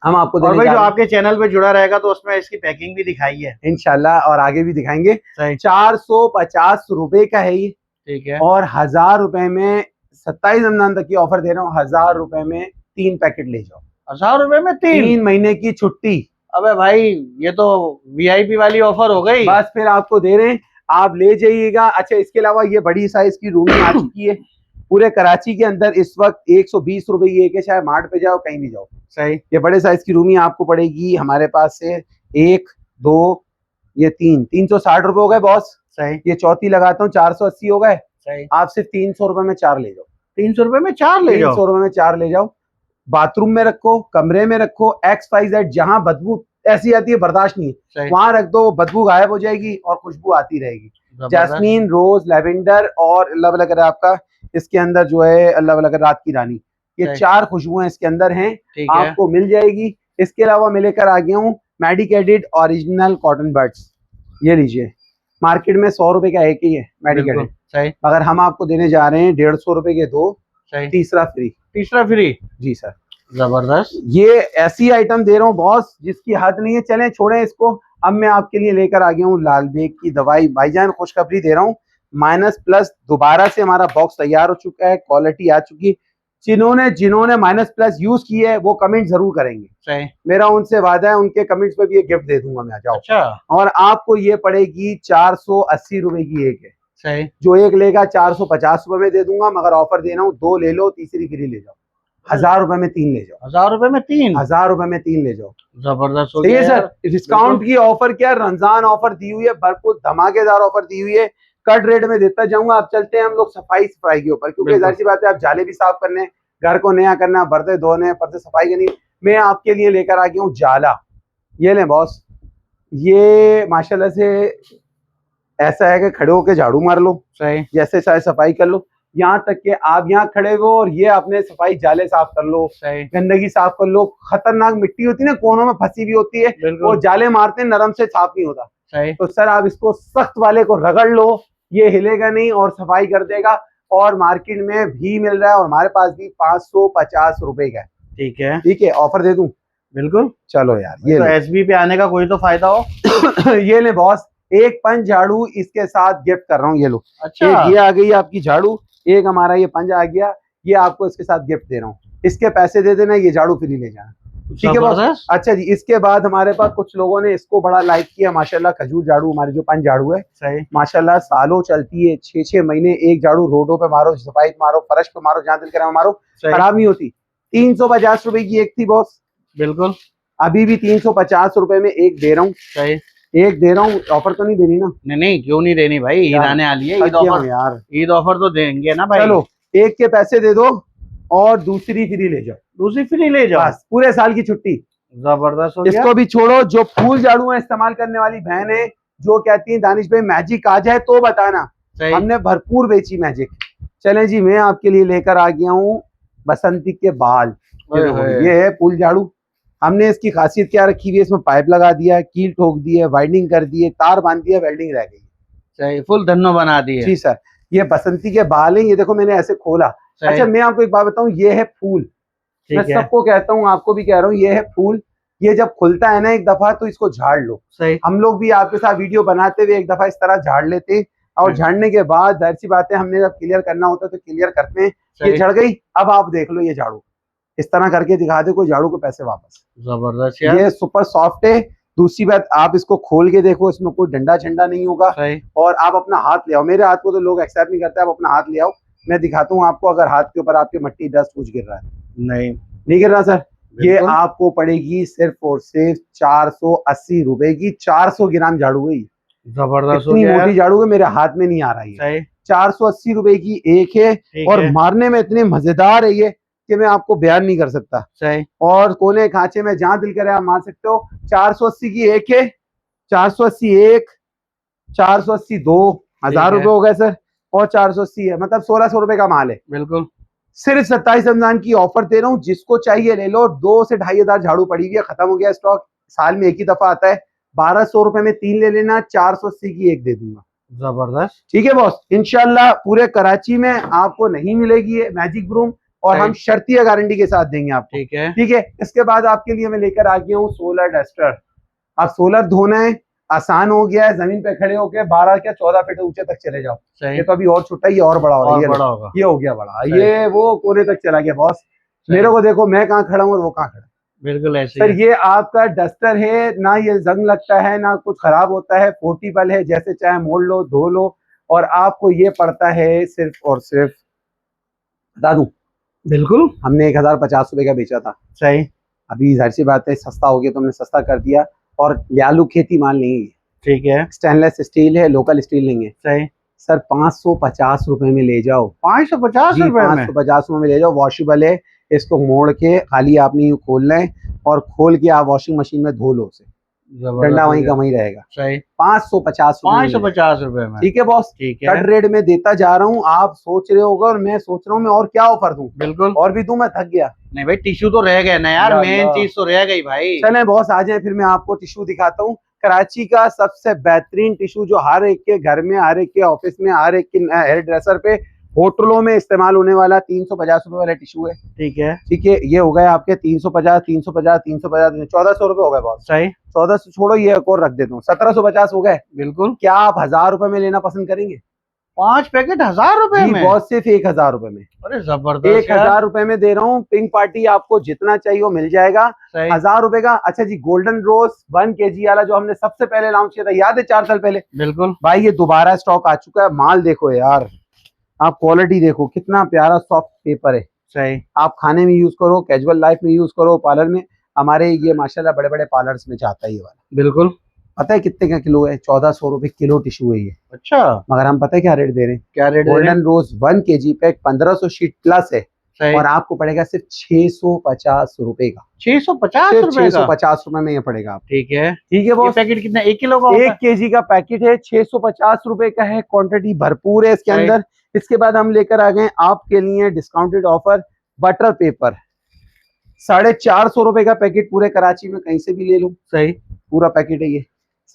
हम आपको और भाई जो आपके चैनल पे जुड़ा रहेगा तो उसमें इसकी पैकिंग भी दिखाई है इंशाल्लाह, और आगे भी दिखाएंगे। सही। 450 रुपए का है ये, ठीक है। और 1000 रुपए में 27 रमजान तक की ऑफर दे रहा हूँ। 1000 रुपए में 3 पैकेट ले जाओ। 1000 रुपए में 3 महीने की छुट्टी। अबे भाई ये तो वीआईपी वाली ऑफर हो गई। बस फिर आपको दे रहे हैं, आप ले जाइएगा। अच्छा, इसके अलावा ये बड़ी साइज की रूमी आ चुकी है पूरे कराची के अंदर इस वक्त। 120 रुपए की एक है, चाहे मार्ट पे जाओ कहीं भी जाओ। सही। ये बड़े साइज की रूमी आपको पड़ेगी हमारे पास से 1 2 ये 360 रुपए हो गए बॉस। सही। ये चौथी लगाता हूँ 480 हो गए। सही। आप सिर्फ 300 रुपए में 4 ले जाओ। 300 रुपए में 4 ले जाओ। 300 रुपए में 4 ले जाओ। बाथरूम में रखो, कमरे में रखो, XYZ, जहां बदबू ऐसी आती है बर्दाश्त नहीं है, वहां रख दो, बदबू गायब हो जाएगी और खुशबू आती रहेगी। जैस्मीन, रोज, लेवेंडर और अल्लाह वाला करे आपका इसके अंदर जो है अल्लाह वाला करे रात की रानी, ये 4 खुशबुएं इसके अंदर हैं, आपको मिल जाएगी। इसके अलावा मैं लेकर आ गया हूँ मेडिकेटेड ओरिजिनल कॉटन बड्स। ये लीजिए, मार्केट में 100 रुपए का एक ही है मेडिकेटेड, मगर हम आपको देने जा रहे हैं 150 रुपए के 2, तीसरा फ्री। तीसरा फ्री जी सर, जबरदस्त। ये ऐसी आइटम दे रहा हूँ बॉस जिसकी हद नहीं है। चलें छोड़ें इसको, अब मैं आपके लिए लेकर आ गया हूँ लाल बेग की दवाई। भाईजान खुशखबरी दे रहा हूँ, -+ दोबारा से हमारा बॉक्स तैयार हो चुका है, क्वालिटी आ चुकी। जिन्होंने -+ यूज की है वो कमेंट जरूर करेंगे। सही। मेरा उनसे वादा है, उनके कमेंट्स पे भी ये गिफ्ट दे दूंगा मैं। आ जाओ। अच्छा। और आपको ये पड़ेगी 480 रुपए की एक है। सही। जो एक लेगा 450 रुपए में दे दूंगा, मगर ऑफर दे रहा हूँ 2 ले लो, तीसरी फ्री ले जाओ। 1000 रुपए में 3 ले जाओ। 1000 रुपए में 3? 1000 रुपए में 3 ले जाओ। जबरदस्त हो गया गया सर। डिस्काउंट की ऑफर क्या, रमजान ऑफर दी हुई है, भरपूर धमाकेदार ऑफर दी हुई है। कट रेट में देता जाऊंगा। अब चलते हैं हम लोग सफाई के ऊपर, क्योंकि जाहिर सी बात है आप जाले भी साफ करने, घर को नया करना, बर्तन धोने, पर्दे सफाई करनी। मैं आपके लिए लेकर आ गया हूँ जाला। ये लें बॉस, ये माशाल्लाह से ऐसा है कि खड़े होके झाड़ू मार लो, सही, जैसे चाहे सफाई कर लो, यहाँ तक कि आप यहाँ खड़े हो और ये अपने सफाई जाले साफ कर लो, सही, गंदगी साफ कर लो। खतरनाक मिट्टी होती है ना, कोनों में फंसी भी होती है, वो जाले मारते हैं, नरम से साफ नहीं होता। सही। तो सर आप इसको सख्त वाले को रगड़ लो, ये हिलेगा नहीं और सफाई कर देगा। और मार्केट में भी मिल रहा है और हमारे पास भी 550 रुपए का। ठीक है, ठीक है, ऑफर दे दूं? बिल्कुल। चलो यार, ये तो एसबी पे आने का कोई तो फायदा हो। ये ले बॉस, एक पंच झाड़ू इसके साथ गिफ्ट कर रहा हूँ। ये लो। अच्छा। एक ये आ गई आपकी झाड़ू, एक हमारा ये पंच आ गया, ये आपको इसके साथ गिफ्ट दे रहा हूँ। इसके पैसे दे देना, ये झाड़ू फ्री ले जाना। ठीक है बॉस। अच्छा जी, इसके बाद हमारे पास कुछ लोगों ने इसको बड़ा लाइक किया माशाल्लाह, खजूर झाड़ू, हमारी जो पंच झाड़ू है, सही, माशाल्लाह सालों चलती है। 6-6 महीने एक झाड़ू, रोडों पे मारो, सफाई पे मारो, फर्श पे मारो, जहाँ दिल करे मारो, खराब नहीं होती। 350 रुपए की एक थी बॉस। बिल्कुल। अभी भी 350 रुपए में एक दे रहा हूँ। सही, एक दे रहा हूँ। ऑफर तो नहीं देनी ना? नहीं, क्यों नहीं देनी भाई, ईद आने वाली है। ईद ऑफर, यार ईद ऑफर तो देंगे ना भाई। चलो, एक के पैसे दे दो, और दूसरी फ्री ले जाओ, दूसरी फ्री ले जाओ, बस पूरे साल की छुट्टी। जबरदस्त हो गया। इसको भी छोड़ो, जो फूल झाड़ू है इस्तेमाल करने वाली बहन है जो कहती है दानिश भाई मैजिक आ जाए तो बताना, सही। हमने भरपूर बेची मैजिक। चलें जी, मैं आपके लिए लेकर आ गया हूँ बसंती के बाल। ये है फूल झाड़ू। हमने इसकी खासियत क्या रखी हुई है, इसमें पाइप लगा दिया है, कील ठोक दी है, वाइंडिंग कर दी है, तार बांध दिया, वेल्डिंग रह गई। सही, फुल धन्नो बना दी है। जी सर, ये बसंती के बाल हैं, ये देखो मैंने ऐसे खोला। अच्छा मैं आपको एक बात बताऊं, ये है फूल। मैं सबको कहता हूँ, आपको भी कह रहा हूँ, ये है फूल। ये जब खुलता है ना एक दफा तो इसको झाड़ लो। सही। हम लोग भी आपके साथ वीडियो बनाते हुए एक दफा इस तरह झाड़ लेते, और झाड़ने के बाद जाहिर सी बात है हमने जब क्लियर करना होता है तो क्लियर करते हैं। ये झड़ गई, अब आप देख लो ये झाड़ू इस तरह करके दिखा दे, कोई झाड़ू को पैसे वापस। जबरदस्त यार, ये सुपर सॉफ्ट है। दूसरी बात, आप इसको खोल के देखो, इसमें कोई डंडा झंडा नहीं होगा। और आप अपना हाथ ले आओ, मेरे हाथ को तो लोग एक्सेप्ट नहीं करते, आप अपना हाथ ले आओ, मैं दिखाता हूँ आपको। अगर हाथ के ऊपर आपके मट्टी डस्ट कुछ गिर रहा है, नहीं गिर रहा सर, ये आपको पड़ेगी सिर्फ और सिर्फ 480 रुपए की। 400 ग्राम झाड़ू है, जबरदस्त। इतनी मोटी झाड़ू है, मेरे हाथ में नहीं आ रही है। 480 रुपए की एक है, और मारने में इतने मजेदार है ये कि मैं आपको बयान नहीं कर सकता। सही। और कोने खांचे में जहां दिल करे आप मार सकते हो। 480 की एक है, 480 एक, 480 दो, 1000 रुपए हो गए सर, और 480 है, मतलब 1600 रुपए का माल है। बिल्कुल, सिर्फ 27 रमजान की ऑफर दे रहा हूँ, जिसको चाहिए ले लो। 2 से 2500 झाड़ू पड़ी हुई है, खत्म हो गया स्टॉक, साल में एक ही दफा आता है। 1200 रुपए में 3 ले लेना, 480 की एक दे दूंगा। जबरदस्त, ठीक है बॉस। इंशाल्लाह पूरे कराची में आपको नहीं मिलेगी ये मैजिक ब्रूम, और हम शर्तिया गारंटी के साथ देंगे आपको। ठीक है, ठीक है। इसके बाद आपके लिए मैं लेकर आ गया हूँ सोलर डस्टर। अब सोलर धोना है, आसान हो गया है, जमीन पे खड़े होकर 12 क्या 14 फीट ऊंचे तक चले जाओ। ये तो अभी और छोटा, ये और बड़ा हो रहा है, ये हो गया बड़ा, ये वो कोने तक चला गया बॉस। मेरे को देखो, मैं कहाँ खड़ा हूँ और वो कहाँ खड़ा। बिल्कुल ऐसे सर ये आपका डस्टर है ना, ये जंग लगता है ना कुछ खराब होता है, पोर्टेबल है, जैसे चाहे मोड़ लो धो लो। और आपको ये पड़ता है सिर्फ और सिर्फ, बता दूं, बिल्कुल हमने 1050 रुपए का बेचा था। सही। अभी जाहिर सी बात है सस्ता हो गया तो हमने सस्ता कर दिया, और लालू खेती माल नहीं है। ठीक है, स्टेनलेस स्टील है, लोकल स्टील नहीं है। सही सर, 550 रुपए में ले जाओ। 550 रुपए में? 550 रुपए में ले जाओ, वॉशेबल है। इसको मोड़ के खाली आपने यूं खोलना है, और खोल के आप वॉशिंग मशीन में धो लो उसे, डंडा वहीं का वहीं रहेगा। सही। 550 रुपए में। ठीक है बॉस, ठीक है, कट रेट में देता जा रहा हूँ। आप सोच रहे होगा और मैं सोच रहा हूँ मैं और क्या ऑफर दूं। बिल्कुल, और भी दूं, मैं थक गया। नहीं भाई, टिश्यू तो रह गए ना यार, मेन चीज तो रह गई भाई। चले बॉस, आ जाए फिर मैं आपको टिश्यू दिखाता हूँ। कराची का सबसे बेहतरीन टिश्यू जो हर एक के घर में, हर एक के ऑफिस में, हर एक के हेयर ड्रेसर पे, होटलों में इस्तेमाल होने वाला 350 रुपए वाला टिश्यू है। ठीक है, ठीक है, ये हो गए आपके 350, 350, 350, 1400 रुपए हो गए बॉस। सही। 1400 छोड़ो, ये एक और रख देता हूँ, 1750 हो गए। बिल्कुल। क्या आप 1000 रुपए में लेना पसंद करेंगे? 5 पैकेट 1000 रुपए में? बॉस सिर्फ 1000 रुपए में। अरे जबरदस्त, 1000 रुपए में दे रहा हूँ। पिंक पार्टी आपको जितना चाहिए वो मिल जाएगा, 1000 रुपए का। अच्छा जी, गोल्डन रोज 1 kg वाला जो हमने सबसे पहले लॉन्च किया था, याद है 4 साल पहले? बिल्कुल भाई, ये दोबारा स्टॉक आ चुका है। माल देखो यार, आप क्वालिटी देखो, कितना प्यारा सॉफ्ट पेपर है। सही। आप खाने में यूज करो, कैजुअल लाइफ में यूज करो, पार्लर में। हमारे ये माशाल्लाह बड़े बड़े पार्लर्स में जाता है ये वाला। बिल्कुल। पता है कितने का किलो है? 1400 रुपए किलो टिश्यू है ये। अच्छा। मगर हम पता है क्या रेट दे रहे हैं? क्या rate? Golden rose 1 kg pack 1500 sheet plus है, और आपको पड़ेगा सिर्फ 650 रुपए का। 650 रुपए में ये पड़ेगा आप। ठीक है, ठीक है बॉस। पैकेट कितना? 1 किलो का? 1 kg का पैकेट है, 650 रुपए का है। क्वांटिटी भरपूर है इसके अंदर। इसके बाद हम लेकर आ गए आपके लिए डिस्काउंटेड ऑफर, बटर पेपर। 450 रुपए का पैकेट, पूरे कराची में कहीं से भी ले लो। सही, पूरा पैकेट है ये।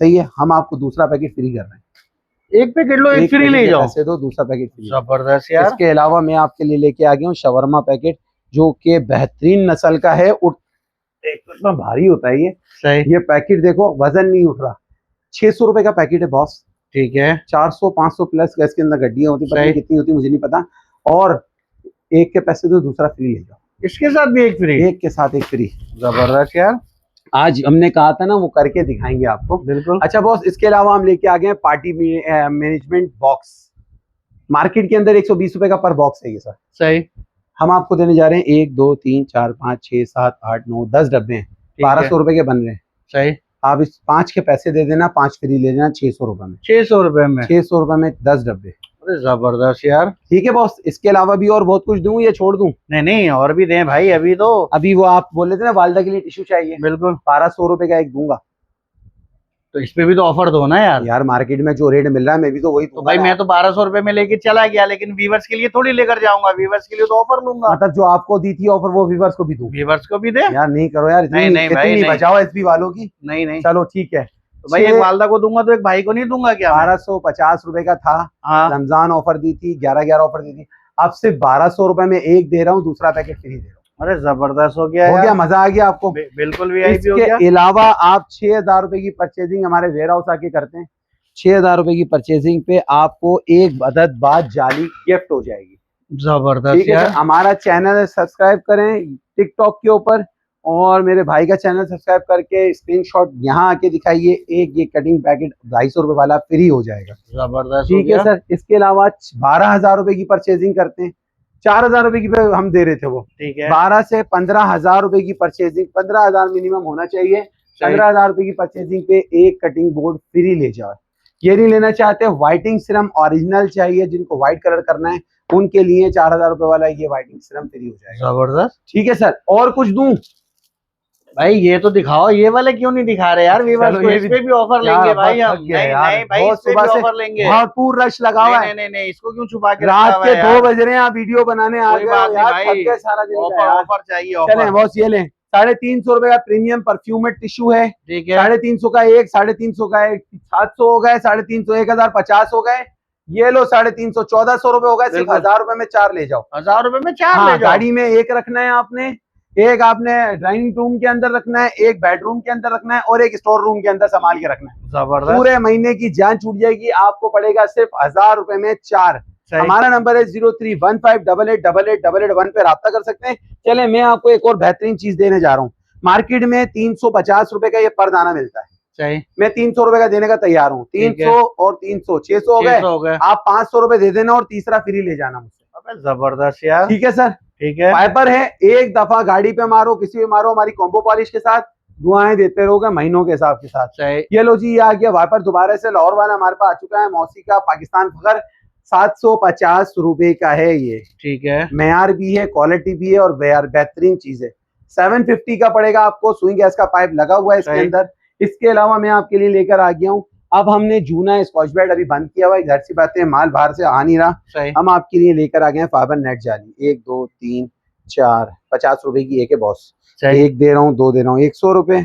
सही है, हम आपको दूसरा पैकेट फ्री कर रहे हैं। एक पैकेट लो, एक फ्री ले जाओ। पैसे दो, दूसरा पैकेट फ्री। जबरदस्त यार। इसके अलावा मैं आपके लिए लेके आ गया हूँ शवरमा पैकेट, जो कि बेहतरीन नस्ल का है। इतना भारी होता है ये। सही। ये पैकेट देखो, वजन नहीं उठ रहा। 600 रुपए का पैकेट है बॉस। ठीक है, 400 500 प्लस गैस के अंदर गड्डियां होती, पता नहीं कितनी होती मुझे नहीं पता। और एक के पैसे दो, दूसरा फ्री ले जाओ। इसके साथ भी एक फ्री, एक के साथ एक फ्री। जबरदस्त यार। आज हमने कहा था ना, वो करके दिखाएंगे आपको। बिल्कुल। अच्छा बॉस, इसके अलावा हम लेके आ गए पार्टी मैनेजमेंट बॉक्स। मार्केट के अंदर 120 रुपए का पर बॉक्स है ये सर। सही। हम आपको देने जा रहे हैं 1 2 3 4 5 6 7 8 9 10 डब्बे हैं, 1200 रुपए के बन रहे हैं। सही। आप इस 5 के पैसे दे देना, 5 फ्री ले लेना 600 रुपए में। 600 रुपए में 10 डब्बे। अरे जबरदस्त यार। ठीक है बॉस, इसके अलावा भी और बहुत कुछ दूं, ये छोड़ दूं? नहीं नहीं, और भी दें भाई, अभी तो। अभी वो आप बोल रहे थे ना वालदा के लिए टिश्यू चाहिए, बिल्कुल। 1200 रुपए का एक दूंगा। तो इस पे भी तो ऑफर दो ना यार। यार मार्केट में जो रेट मिल रहा है मैं भी तो वही तो दूंगा भाई ना। मैं तो 1200 रुपए में लेके चला गया, लेकिन व्यूवर्स के लिए थोड़ी लेकर जाऊंगा, व्यूवर्स के लिए तो ऑफर लूंगा। मतलब जो आपको दी थी ऑफर वो व्यूवर्स को भी दूं? व्यूवर्स को भी दे। यार नहीं करो यार, नहीं नहीं भाई, इतनी नहीं। बचाओ एसबी वालों की। नहीं नहीं, चलो ठीक है। तो भाई एक वालदा को दूंगा तो एक भाई को नहीं दूंगा क्या मैं? 1250 रुपए का था, हाँ। रमजान ऑफर दी थी, 11/11 ऑफर दी थी। अब सिर्फ 1200 रुपए में एक दे रहा हूँ, दूसरा पैकेट फ्री दे रहा हूँ। अरे जबरदस्त हो गया हो यार। गया, मजा आ गया आपको? बिल्कुल वीआईपी हो इसके गया। अलावा आप 6000 रुपए की परचेजिंग हमारे वेयर हाउस आके करते हैं, 6000 रुपए की परचेजिंग पे आपको एक अदद बात जाली गिफ्ट हो जाएगी। जबरदस्त ठीक है यार। सर, हमारा चैनल सब्सक्राइब करें टिकटॉक के ऊपर, और मेरे भाई का चैनल सब्सक्राइब करके स्क्रीनशॉट यहाँ आके दिखाइए, एक ये कटिंग पैकेट 250 रुपए वाला फ्री हो जाएगा। जबरदस्त हो ठीक है गया। सर। इसके अलावा 12,000 रुपए की परचेजिंग करते हैं, 4,000 रुपए की पे हम दे रहे थे वो, ठीक है। 12 से 15,000 रुपए की परचेजिंग, 15,000 मिनिमम होना चाहिए। 15,000 रुपए की परचेजिंग पे एक कटिंग बोर्ड फ्री ले जाओ। ये नहीं लेना चाहते, व्हाइटिंग सिरम ओरिजिनल चाहिए, जिनको व्हाइट कलर करना है उनके लिए 4,000 रुपए वाला ये व्हाइटिंग सिरम फ्री हो जाएगा। जबरदस्त। ठीक है सर, और कुछ दूं? भाई ये तो दिखाओ, ये वाले क्यों नहीं दिखा रहे यार व्यूवर्स चलो को? ये इस भी- पे भी ऑफर यार लेंगे भाई बहुत हम। थक गए नहीं यार, नहीं भाई, बहुत इस पे सुबह भी से ऑफर लेंगे। भरपूर रश लगा हुआ नहीं है। नहीं नहीं, इसको क्यों छुपा के रात रखा हुआ के है 2 यार? बज रहे हैं, आप वीडियो बनाने आ कोई गए बात हो नहीं यार, भाई, थक गए सारा दिन का ऑफर यार। ऑफर चाहिए, चलें ऑफर। बॉस, ये लें 350 रुपए का प्रीमियम परफ्यूमेड टिश्यू है, ठीक है। 350 का एक, 350 का एक, 700 हो गए, 350, 1050 हो गए। ये लो 350, 1400 रुपए हो गए। सिर्फ 1000 रुपए में 4 ले जाओ। 1000 रुपए में 4 हाँ, ले जाओ। गाड़ी में एक रखना है आपने, एक आपने डाइनिंग रूम के अंदर रखना है, एक बेडरूम के अंदर रखना है, और एक स्टोर रूम के अंदर संभाल के रखना है। जबरदस्त। पूरे महीने की जान छूट जाएगी, आपको पड़ेगा सिर्फ 1000 रुपए में 4। हमारा नंबर है 0315888881 पे राब्ता कर सकते हैं। चले मैं आपको एक और बेहतरीन चीज देने जा रहा हूँ। मार्केट में 350 रुपए का ये परदाना मिलता है, सही। मैं 300 रुपए का देने का तैयार हूँ। 300 और 300 600 हो गए। आप 500 रुपए दे देना और तीसरा फ्री ले जाना मुझसे। अबे जबरदस्त यार। ठीक है सर। ठीक है। वाइपर है, एक दफा गाड़ी पे मारो, किसी पे मारो, हमारी कॉम्बो पॉलिश के साथ दुआएं देते रहोगे महीनों के हिसाब के साथ। सही। ये लो जी, ये आ गया वाइपर दोबारा से, लाहौर वाला हमारे पास आ चुका है, मौसी का, पाकिस्तान फखर, 750 रुपए का है ये। ठीक है। मेयार भी है, क्वालिटी भी है, और बेहतरीन चीज है। 750 का पड़ेगा आपको, सुई गैस का पाइप लगा हुआ है इसके अंदर। इसके अलावा मैं आपके लिए लेकर आ गया हूँ, अब हमने जूना स्कॉच ब्राइट अभी बंद किया हुआ है, घर सी बात है, माल बाहर से आ नहीं रहा। सही। हम आपके लिए लेकर आ गए हैं फाइबर नेट जाली, 1 2 3 4, 50 रुपए की एक है बॉस। एक दे रहा हूँ, 2 दे रहा हूँ, 100 रुपए,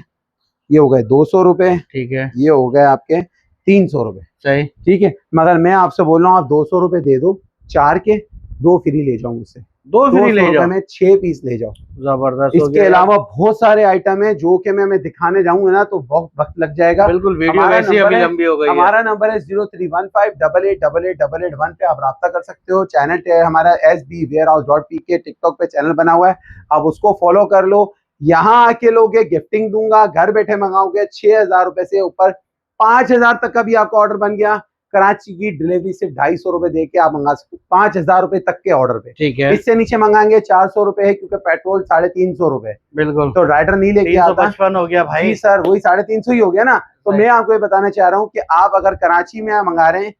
ये हो गए 200 रुपए, ठीक है, ये हो गए आपके 300 रुपए। सही। ठीक है, मगर मैं आपसे बोल रहा हूँ आप 200 रुपए दे दो, 4 के 2 फ्री ले जाओ मुझसे। 2 फ्री ले जाओ में 6 पीस ले जाओ। जबरदस्त। इसके अलावा बहुत सारे आइटम है जो कि मैं दिखाने जाऊंगा ना तो बहुत वक्त लग जाएगा। बिल्कुल, वीडियो वैसे अभी लंबी हो गई है। हमारा नंबर है 031588888881 पे आप राब्ता कर सकते हो। चैनल है हमारा sbwarehouse.pk, टिकटॉक पे चैनल बना हुआ है, आप उसको फॉलो कर लो। यहाँ आके लोगे गिफ्टिंग दूंगा, घर बैठे मंगाओगे 6000 रुपए से ऊपर 5000 तक का भी आपका ऑर्डर बन गया, कराची की डिलीवरी सिर्फ 250 रुपए दे के आप मंगा सकते हो 5000 रुपए तक के ऑर्डर पे। ठीक है। इससे नीचे मंगाएंगे 400 रुपए है, क्योंकि पेट्रोल 350 रुपए, बिल्कुल, तो राइडर नहीं लेके आता। 355 हो गया भाई। जी सर, वही 350 ही हो गया ना। तो मैं आपको ये बताना चाह रहा हूँ कि आप अगर कराची में मंगा रहे हैं,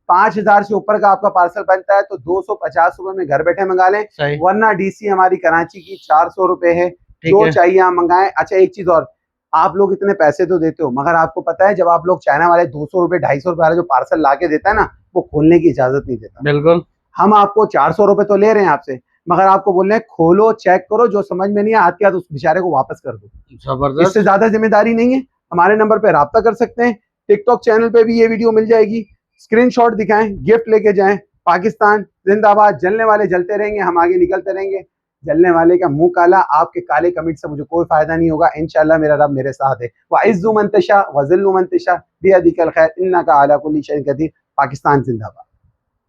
5000 से ऊपर का आपका पार्सल बनता है तो 250 रुपए में घर बैठे मंगा लें, वरना डीसी हमारी कराची की 400 रुपए है, जो चाहिए आप मंगाएं। अच्छा एक चीज और, आप लोग इतने पैसे तो देते हो, मगर आपको पता है जब आप लोग चाइना वाले 200 रुपए 250 रुपए वाला जो पार्सल ला के देता है ना, वो खोलने की इजाजत नहीं देता। बिल्कुल, हम आपको 400 रुपए तो ले रहे हैं आपसे, मगर आपको बोल रहे हैं खोलो, चेक करो, जो समझ में नहीं है हाथ के हाथ उस बेचारे को वापस कर दो। जबरदस्त। इससे ज्यादा जिम्मेदारी नहीं है। हमारे नंबर पे राब्ता कर सकते हैं, टिकटॉक चैनल पे भी ये वीडियो मिल जाएगी, स्क्रीनशॉट दिखाएं, गिफ्ट लेके जाएं। पाकिस्तान जिंदाबाद, जलने वाले जलते रहेंगे, हम आगे निकलते रहेंगे। जलने वाले का मुंह काला, आपके काले कमेंट से मुझे कोई फायदा नहीं होगा। इंशाल्लाह मेरा रब मेरे साथ है। वइज़्ज़ु मन तशा वज़िल्लु मन तशा बियदिकल खैर इन्नका अला कुल्ली शैइन कदीर। पाकिस्तान जिंदाबाद।